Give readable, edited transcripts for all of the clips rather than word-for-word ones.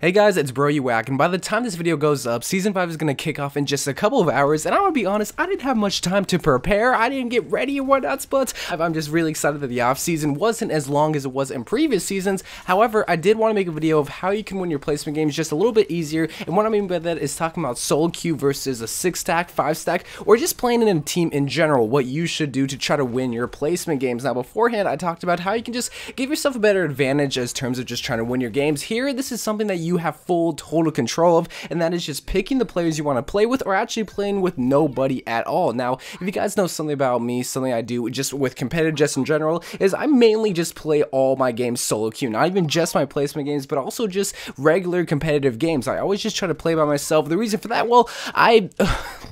Hey guys, it's YOU WACK, and by the time this video goes up, Season 5 is going to kick off in just a couple of hours, and I'm going to be honest, I didn't have much time to prepare, I didn't get ready and whatnot, but I'm just really excited that the off-season wasn't as long as it was in previous seasons. However, I did want to make a video of how you can win your placement games just a little bit easier, and what I mean by that is talking about solo queue versus a 6-stack, 5-stack, or just playing in a team in general, what you should do to try to win your placement games. Now, beforehand, I talked about how you can just give yourself a better advantage as terms of just trying to win your games. Here, this is something that you have full total control of, and that is just picking the players you want to play with or actually playing with nobody at all. Now, if you guys know something about me, something I do just with competitive just in general, is I mainly just play all my games solo queue, not even just my placement games, but also just regular competitive games. I always just try to play by myself. The reason for that, well, I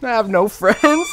have no friends.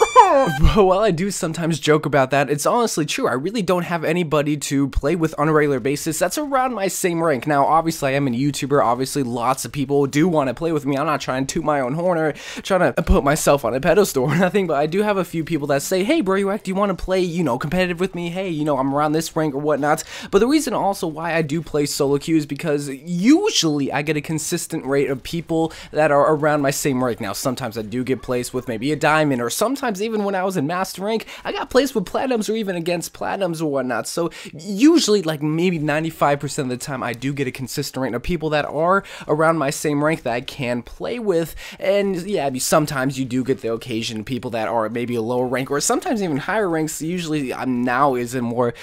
But while I do sometimes joke about that, it's honestly true. I really don't have anybody to play with on a regular basis that's around my same rank. Now, obviously, I am a YouTuber. Obviously, lots of people do want to play with me. I'm not trying to toot my own horn or trying to put myself on a pedestal or nothing, but I do have a few people that say, hey, YOU WACK, do you want to play, competitive with me? Hey, I'm around this rank or whatnot. But the reason also why I do play solo queue is because usually I get a consistent rate of people that are around my same rank. Now, sometimes I do get placed with maybe a diamond, or sometimes even when I was in master rank, I got placed with platinums or even against platinums or whatnot. So usually, like maybe 95% of the time, I do get a consistent rate of people that are around my same rank that I can play with. And yeah, sometimes you do get the occasion people that are maybe a lower rank or sometimes even higher ranks. Usually now is a more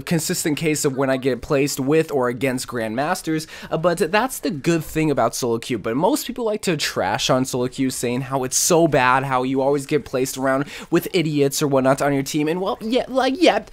consistent case of when I get placed with or against grandmasters, but that's the good thing about solo queue. But most people like to trash on solo queue, saying how it's so bad, how you always get placed around with idiots or whatnot on your team. And well, yeah,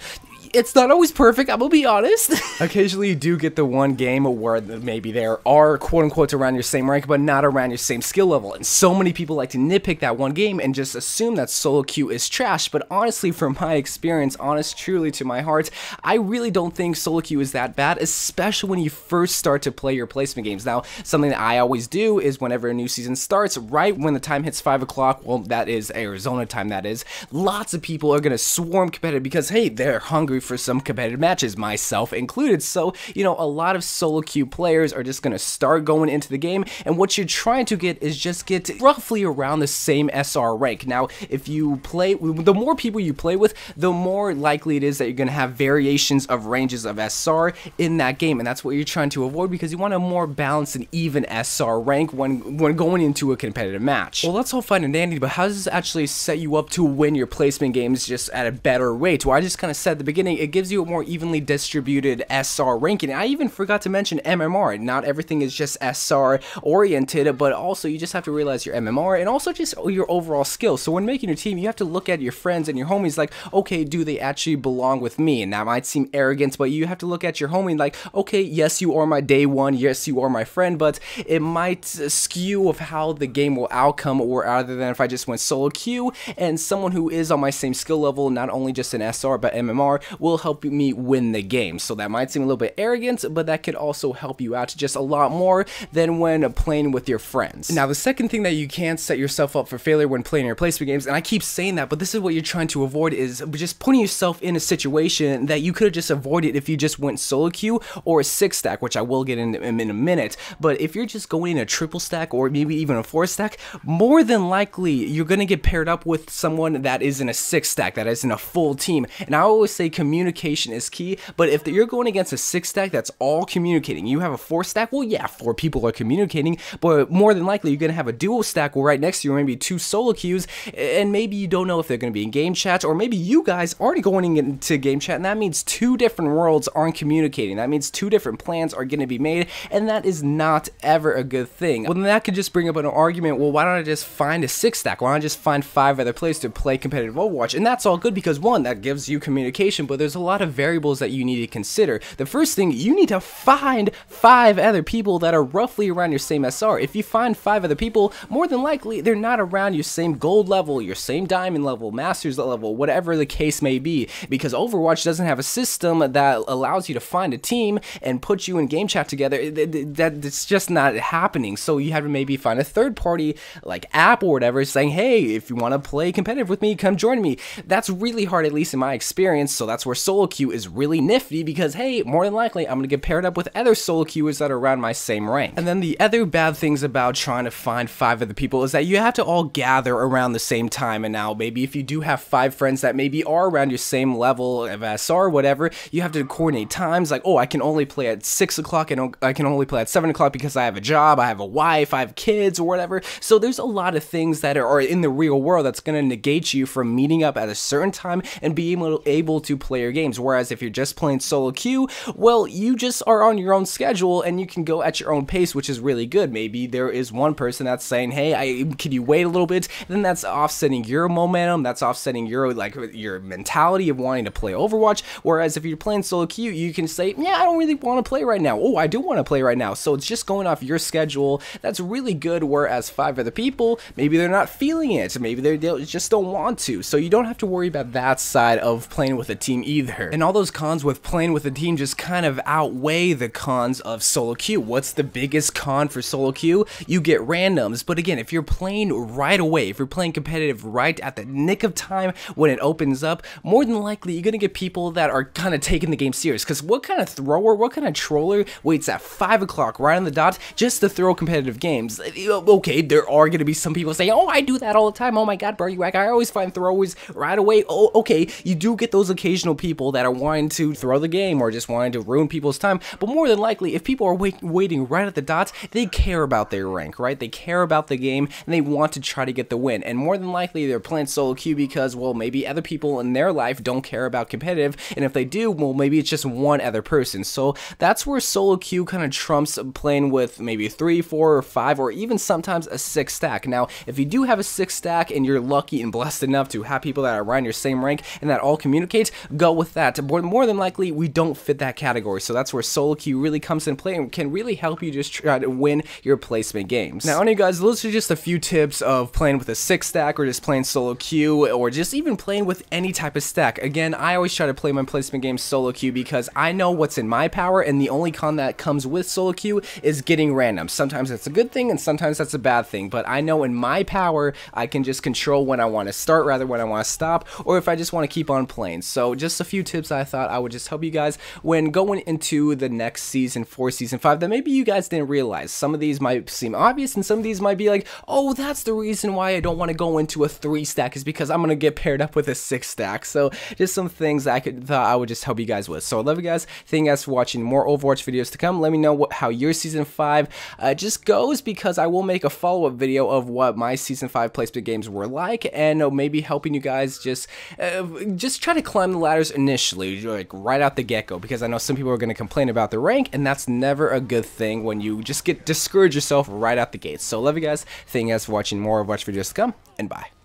it's not always perfect, I'm gonna be honest. Occasionally you do get the one game where maybe there are quote-unquote around your same rank, but not around your same skill level. And so many people like to nitpick that one game and just assume that solo queue is trash. But honestly, from my experience, honest truly to my heart, I really don't think solo queue is that bad, especially when you first start to play your placement games. Now, something that I always do is whenever a new season starts, right when the time hits 5 o'clock, well, that is Arizona time, that is, lots of people are gonna swarm competitive because, hey, they're hungry for some competitive matches, myself included. So, a lot of solo queue players are just going to start going into the game, and what you're trying to get is just get roughly around the same SR rank. Now, if you play, the more people you play with, the more likely it is that you're going to have variations of ranges of SR in that game, and that's what you're trying to avoid because you want a more balanced and even SR rank when going into a competitive match. Well, that's all fine and dandy, but how does this actually set you up to win your placement games just at a better rate? Well, I just kind of said at the beginning, it gives you a more evenly distributed SR ranking. I even forgot to mention MMR. Not everything is just SR oriented, but also you just have to realize your MMR and also just your overall skill. So when making your team, you have to look at your friends and your homies like, okay, do they actually belong with me? And that might seem arrogant, but you have to look at your homie like, okay, yes, you are my day one, yes, you are my friend, but it might skew of how the game will outcome, or other than if I just went solo queue and someone who is on my same skill level, not only just in SR, but MMR, will help me win the game. So that might seem a little bit arrogant, but that could also help you out just a lot more than when playing with your friends. Now, the second thing that you can set yourself up for failure when playing your placement games, and I keep saying that, but this is what you're trying to avoid, is just putting yourself in a situation that you could have just avoided if you just went solo queue or a 6-stack, which I will get in a minute. But if you're just going in a triple stack or maybe even a 4-stack, more than likely you're going to get paired up with someone that is in a 6-stack, that is in a full team. And I always say communication is key, but if you're going against a 6-stack that's all communicating, you have a 4-stack, well, yeah, 4 people are communicating, but more than likely you're going to have a dual stack where right next to you are maybe 2 solo queues, and maybe you don't know if they're going to be in game chat, or maybe you guys aren't going into game chat, and that means 2 different worlds aren't communicating. That means 2 different plans are going to be made, and that is not ever a good thing. Well, then that could just bring up an argument, well, why don't I just find a 6-stack? Why don't I just find 5 other players to play competitive Overwatch? And that's all good because, one, that gives you communication, but there's a lot of variables that you need to consider. The first thing, you need to find 5 other people that are roughly around your same SR. If you find 5 other people, more than likely they're not around your same gold level, your same diamond level, masters level, whatever the case may be, because Overwatch doesn't have a system that allows you to find a team and put you in game chat together. That's just not happening. So you have to maybe find a third party like app or whatever saying, hey, if you want to play competitive with me, come join me. That's really hard, at least in my experience, so that's where where solo queue is really nifty because, hey, more than likely, I'm gonna get paired up with other solo queuers that are around my same rank. And then the other bad things about trying to find 5 other people is that you have to all gather around the same time. And now maybe if you do have 5 friends that maybe are around your same level of SR or whatever, you have to coordinate times like, oh, I can only play at 6 o'clock and I can only play at 7 o'clock because I have a job, I have a wife, I have kids or whatever. So there's a lot of things that are in the real world that's going to negate you from meeting up at a certain time and being able to play your games. Whereas if you're just playing solo queue, well, you just are on your own schedule and you can go at your own pace, which is really good. Maybe there is one person that's saying, hey, can you wait a little bit? Then that's offsetting your momentum, that's offsetting your mentality of wanting to play Overwatch. Whereas if you're playing solo queue, you can say, yeah, I don't really want to play right now. Oh, I do want to play right now. So it's just going off your schedule. That's really good. Whereas 5 other people, maybe they're not feeling it. Maybe they just don't want to. So you don't have to worry about that side of playing with a team either. And all those cons with playing with a team just kind of outweigh the cons of solo queue. What's the biggest con for solo queue? You get randoms. But again, if you're playing right away, if you're playing competitive right at the nick of time when it opens up, more than likely you're gonna get people that are kind of taking the game serious. Because what kind of thrower, what kind of troller waits at 5 o'clock right on the dot just to throw competitive games? Okay, there are gonna be some people saying, oh, I do that all the time. Oh my god, bro, you whack. I always find throwers right away. Oh, okay, you do get those occasional people that are wanting to throw the game or just wanting to ruin people's time. But more than likely, if people are waiting right at the dots, they care about their rank, right? They care about the game and they want to try to get the win. And more than likely, they're playing solo queue because, well, maybe other people in their life don't care about competitive. And if they do, well, maybe it's just one other person. So that's where solo queue kind of trumps playing with maybe 3, 4, or 5, or even sometimes a 6 stack. Now, if you do have a 6 stack and you're lucky and blessed enough to have people that are around your same rank and that all communicate, go with that. More than likely, we don't fit that category. So that's where solo queue really comes in play and can really help you just try to win your placement games. Now, anyway, guys, those are just a few tips of playing with a 6 stack or just playing solo queue or just even playing with any type of stack. Again, I always try to play my placement games solo queue because I know what's in my power, and the only con that comes with solo queue is getting random. Sometimes that's a good thing and sometimes that's a bad thing, but I know in my power I can just control when I want to start rather when I want to stop, or if I just want to keep on playing. So just a few tips I thought I would just help you guys when going into the next season 4, season 5 that maybe you guys didn't realize. Some of these might seem obvious and some of these might be like, oh, that's the reason why I don't want to go into a 3 stack is because I'm going to get paired up with a 6 stack. So just some things I thought I would just help you guys with. So I love you guys. Thank you guys for watching. More Overwatch videos to come. Let me know how your season 5 just goes, because I will make a follow-up video of what my season 5 placement games were like, and maybe helping you guys just try to climb the ladders initially, like right out the get-go, because I know some people are going to complain about the rank, and that's never a good thing when you just discourage yourself right out the gates. So love you guys. Thank you guys for watching. More Overwatch videos to come, and bye.